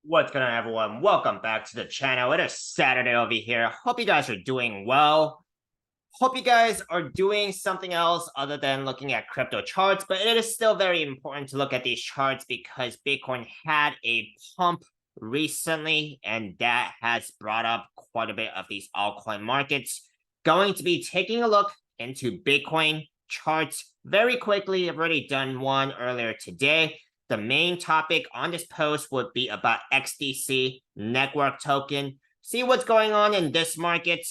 What's going on, everyone? Welcome back to the channel. It is Saturday over here. Hope you guys are doing well. Hope you guys are doing something else other than looking at crypto charts, but it is still very important to look at these charts because Bitcoin had a pump recently, and that has brought up quite a bit of these altcoin markets. Going to be taking a look into Bitcoin charts very quickly. I've already done one earlier today. The main topic on this post would be about XDC network token. See what's going on in this market.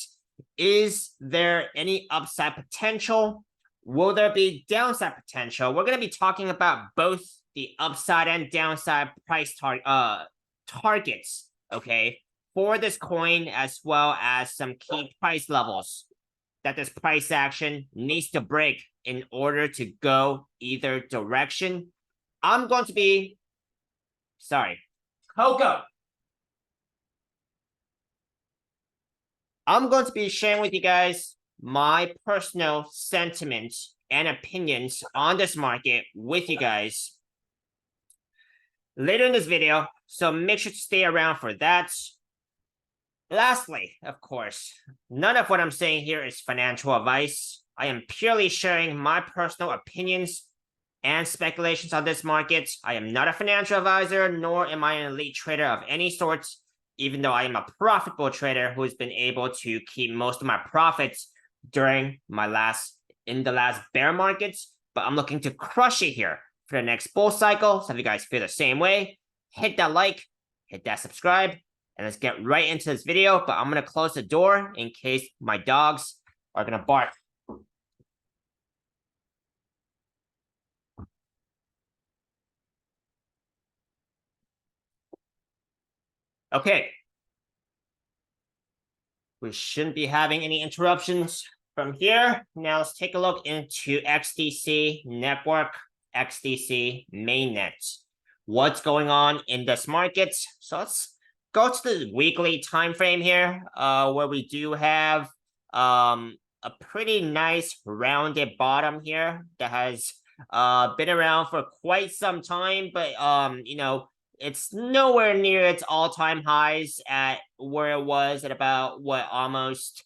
Is there any upside potential? Will there be downside potential? We're going to be talking about both the upside and downside price targets, okay, for this coin, as well as some key price levels that this price action needs to break in order to go either direction. I'm going to be, Coco. I'm going to be sharing with you guys my personal sentiments and opinions on this market with you guys later in this video, so make sure to stay around for that. Lastly, of course, none of what I'm saying here is financial advice. I am purely sharing my personal opinions and speculations on this market. I am not a financial advisor, nor am I an elite trader of any sort, even though I am a profitable trader who has been able to keep most of my profits during in the last bear markets. But I'm looking to crush it here for the next bull cycle. So if you guys feel the same way, hit that like, hit that subscribe, and let's get right into this video. But I'm going to close the door in case my dogs are going to bark. Okay. We shouldn't be having any interruptions from here. Now let's take a look into XDC network, XDC mainnet. What's going on in this market? So let's go to the weekly time frame here, where we do have a pretty nice rounded bottom here that has been around for quite some time, but it's nowhere near its all-time highs at where it was at about almost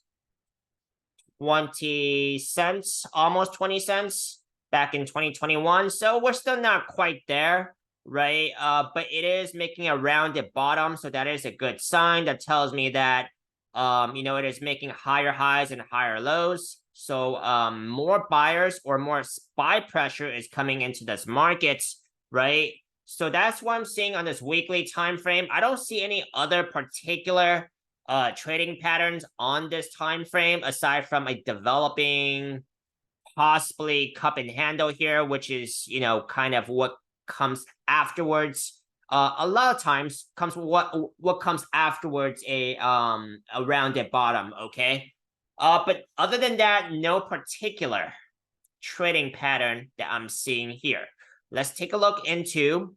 20 cents, almost 20 cents back in 2021. So we're still not quite there, right? But it is making a rounded bottom, so that is a good sign. That tells me that it is making higher highs and higher lows. So more buyers or more SPY pressure is coming into this market, right? So that's what I'm seeing on this weekly time frame. I don't see any other particular trading patterns on this time frame aside from a developing possibly cup and handle here, which is kind of what comes afterwards. A lot of times what comes afterwards a rounded bottom, okay? But other than that, no particular trading pattern that I'm seeing here. Let's take a look into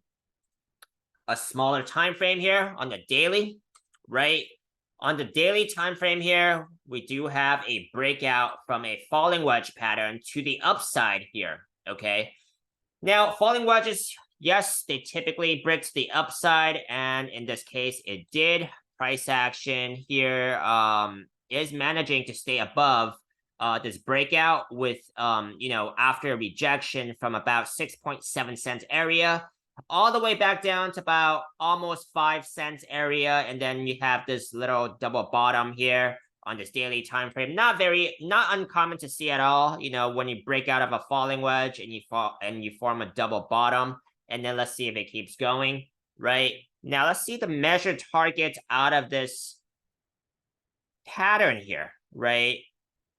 a smaller time frame here on the daily, right? On the daily time frame here, we do have a breakout from a falling wedge pattern to the upside here, okay? Now, falling wedges, yes, they typically break to the upside, and in this case, it did. Price action here is managing to stay above this breakout with, after rejection from about 6.7 cents area, all the way back down to about almost 5 cents area. And then you have this little double bottom here on this daily time frame. Not uncommon to see at all, when you break out of a falling wedge and you form a double bottom. And then let's see if it keeps going, right? Now let's see the measured target out of this pattern here, right?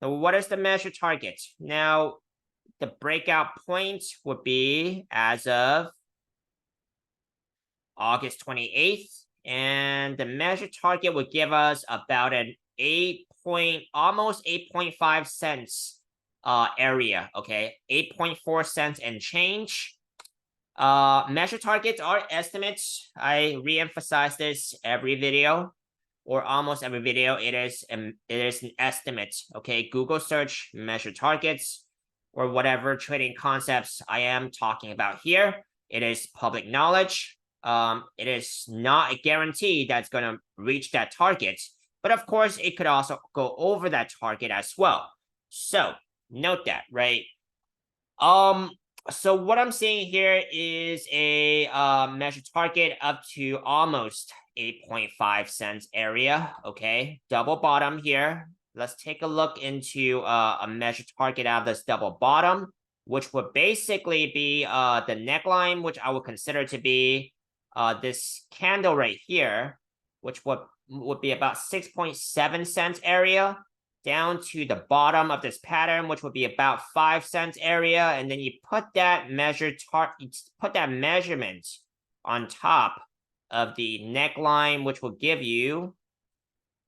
So what is the measured target? Now, the breakout point would be as of August 28th, and the measured target would give us about an almost 8.5 cents area, okay? 8.4 cents and change. Measured targets are estimates. I re-emphasize this every video, or almost every video. It is an estimate, okay? Google search measured targets or whatever trading concepts I am talking about here. It is public knowledge. it is not a guarantee that's going to reach that target, but of course it could also go over that target as well. So note that, right? So what I'm seeing here is a measured target up to almost 8.5 cents area. Okay, double bottom here. Let's take a look into a measured target out of this double bottom, which would basically be the neckline, which I would consider to be this candle right here, which would be about 6.7 cents area, down to the bottom of this pattern, which would be about 5 cents area, and then you put that measurement on top of the neckline, which will give you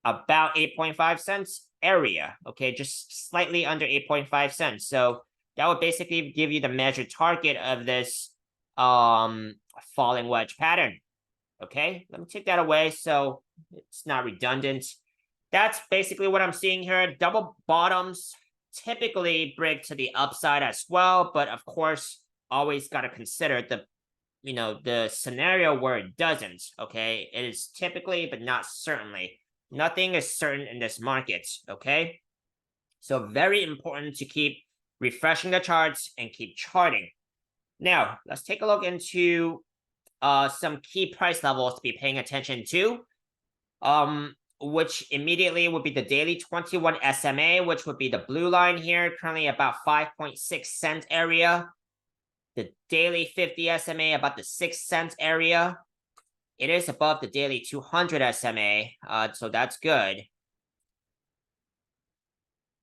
about 8.5 cents area. Okay, just slightly under 8.5 cents. So that would basically give you the measured target of this falling wedge pattern. Okay, let me take that away so it's not redundant. That's basically what I'm seeing here. Double bottoms typically break to the upside as well, but of course, always got to consider the scenario where it doesn't. Okay, it is typically, but not certainly. Nothing is certain in this market. Okay, so very important to keep refreshing the charts and keep charting. Now, let's take a look into some key price levels to be paying attention to. Which immediately would be the daily 21 SMA, which would be the blue line here, currently about 5.6 cent area. The daily 50 SMA about the 6 cents area. It is above the daily 200 SMA, so that's good.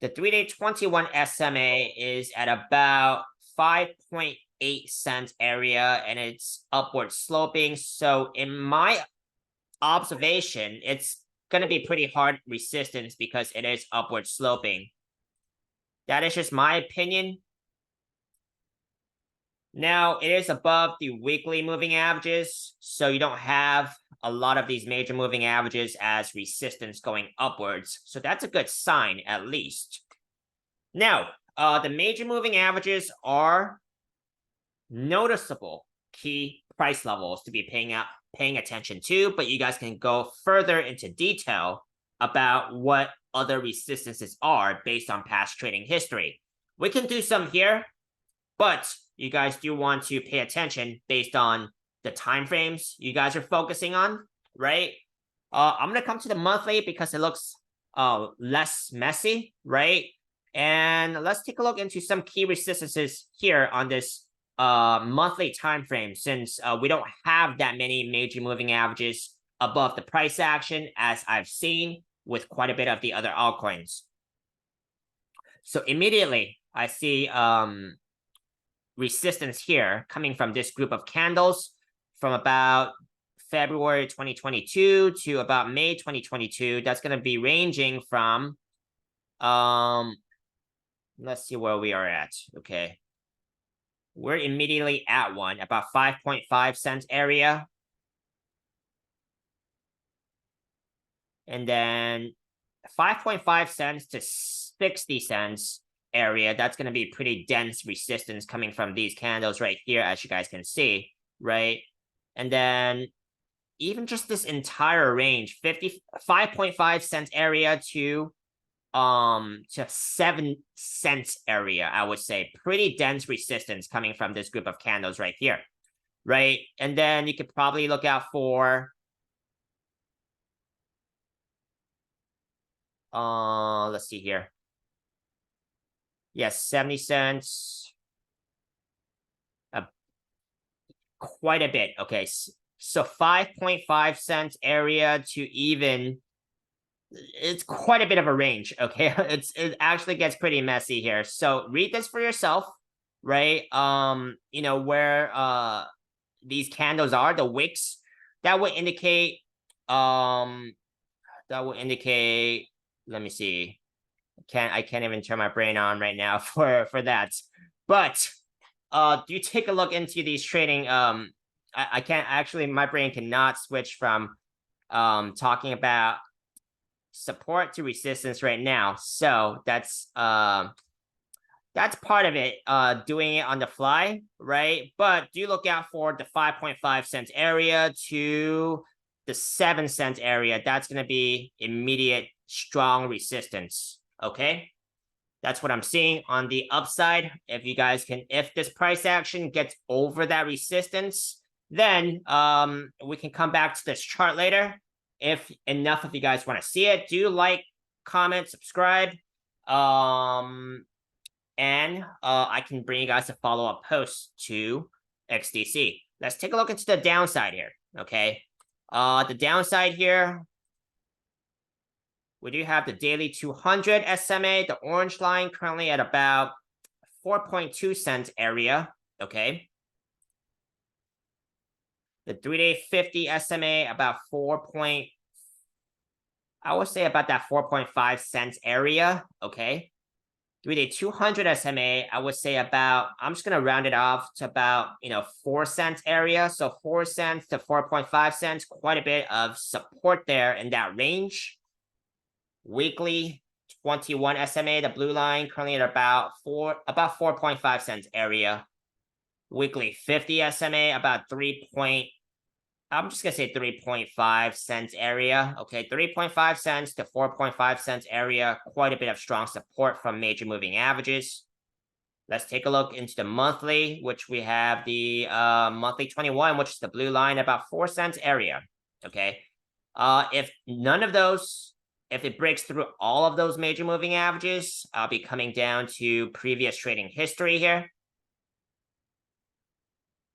The 3-day 21 SMA is at about 5.8 cents area, and it's upward sloping. So in my observation, it's going to be pretty hard resistance because it is upward sloping. That is just my opinion. Now, it is above the weekly moving averages, so you don't have a lot of these major moving averages as resistance going upwards. So that's a good sign, at least. Now, the major moving averages are noticeable key price levels to be paying attention to, but you guys can go further into detail about what other resistances are based on past trading history. We can do some here, but you guys do want to pay attention based on the time frames you guys are focusing on, right? I'm gonna come to the monthly because it looks less messy, right? And let's take a look into some key resistances here on this monthly time frame, since we don't have that many major moving averages above the price action, as I've seen with quite a bit of the other altcoins. So immediately I see resistance here coming from this group of candles from about February 2022 to about May 2022. That's going to be ranging from let's see where we are at. Okay, we're immediately at one, about 5.5 cents area. And then 5.5 cents to 60 cents area. That's going to be pretty dense resistance coming from these candles right here, as you guys can see, right? And then even just this entire range, 5.5 cents area to 7 cents area, I would say. Pretty dense resistance coming from this group of candles right here, right? And then you could probably look out for let's see here. Yes, 70 cents. Quite a bit. Okay, so 5.5 cents area to even, it's quite a bit of a range. Okay, it actually gets pretty messy here. So read this for yourself, right? You know where these candles are, the wicks, that would indicate let me see. I can't even turn my brain on right now for that. But do you take a look into these trading? I can't actually, my brain cannot switch from talking about support to resistance right now. So that's that's part of it, doing it on the fly, right? But do look out for the 5.5 cents area to the 7 cent area. That's going to be immediate strong resistance. Okay. That's what I'm seeing on the upside. If you guys can, if this price action gets over that resistance, then we can come back to this chart later. If enough of you guys want to see it, do like, comment, subscribe. And I can bring you guys a follow-up post to XDC. Let's take a look into the downside here, okay? The downside here, we do have the daily 200 SMA, the orange line currently at about 4.2 cent area, okay? The 3-day 50 SMA about I would say about that 4.5 cents area, okay? 3-day 200 SMA, I would say about, I'm just going to round it off to about, 4 cents area. So 4 cents to 4.5 cents, quite a bit of support there in that range. Weekly 21 SMA, the blue line currently at about 4.5 cents area. Weekly 50 SMA, about I'm just going to say 3.5 cents area. Okay, 3.5 cents to 4.5 cents area. Quite a bit of strong support from major moving averages. Let's take a look into the monthly, which we have the monthly 21, which is the blue line, about 4 cents area. Okay, if none of those, if it breaks through all of those major moving averages, I'll be coming down to previous trading history here.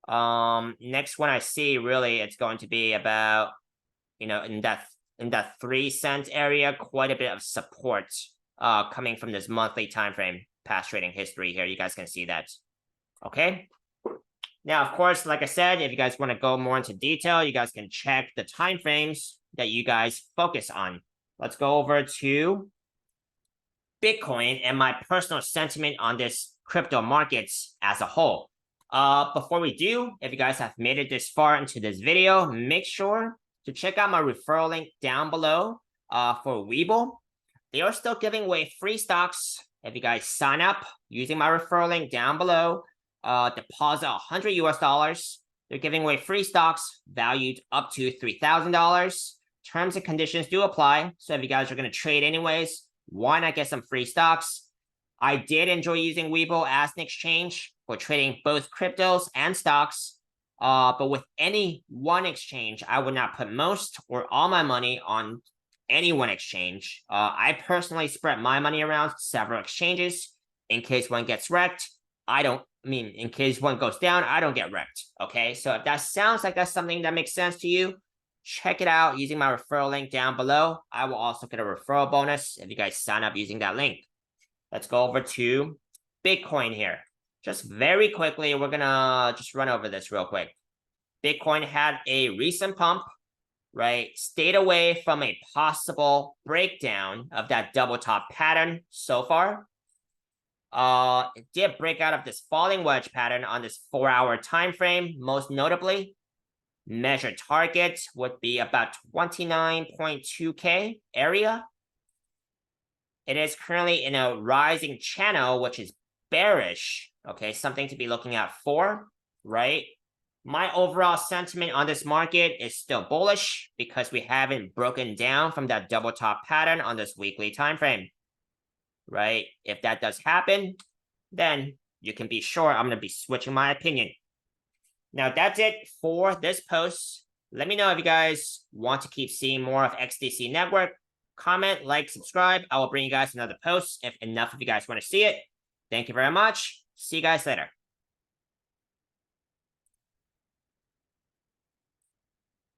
Next one I see, really, it's going to be about, in that 3 cent area, quite a bit of support coming from this monthly time frame past trading history here. You guys can see that. Okay. Now, of course, like I said, if you guys want to go more into detail, you guys can check the time frames that you guys focus on. Let's go over to Bitcoin and my personal sentiment on this crypto markets as a whole. Before we do, if you guys have made it this far into this video, make sure to check out my referral link down below for Webull. They are still giving away free stocks. If you guys sign up using my referral link down below, deposit $100 US, they're giving away free stocks valued up to $3,000. Terms and conditions do apply. So if you guys are going to trade anyways, why not get some free stocks? I did enjoy using Webull as an exchange for trading both cryptos and stocks. But with any one exchange, I would not put most or all my money on any one exchange. I personally spread my money around several exchanges in case one gets wrecked. In case one goes down, I don't get wrecked. Okay, so if that sounds like that's something that makes sense to you, check it out using my referral link down below. I will also get a referral bonus if you guys sign up using that link. Let's go over to Bitcoin here. Just very quickly, we're going to just run over this real quick. Bitcoin had a recent pump, right? Stayed away from a possible breakdown of that double top pattern so far. It did break out of this falling wedge pattern on this 4-hour time frame, most notably. Measured target would be about 29.2K area. It is currently in a rising channel, which is bearish. Okay, something to be looking out for, right? My overall sentiment on this market is still bullish because we haven't broken down from that double top pattern on this weekly time frame, right? If that does happen, then you can be sure I'm going to be switching my opinion. Now, that's it for this post. Let me know if you guys want to keep seeing more of XDC Network. Comment, like, subscribe. I will bring you guys another post if enough of you guys want to see it. Thank you very much. See you guys later.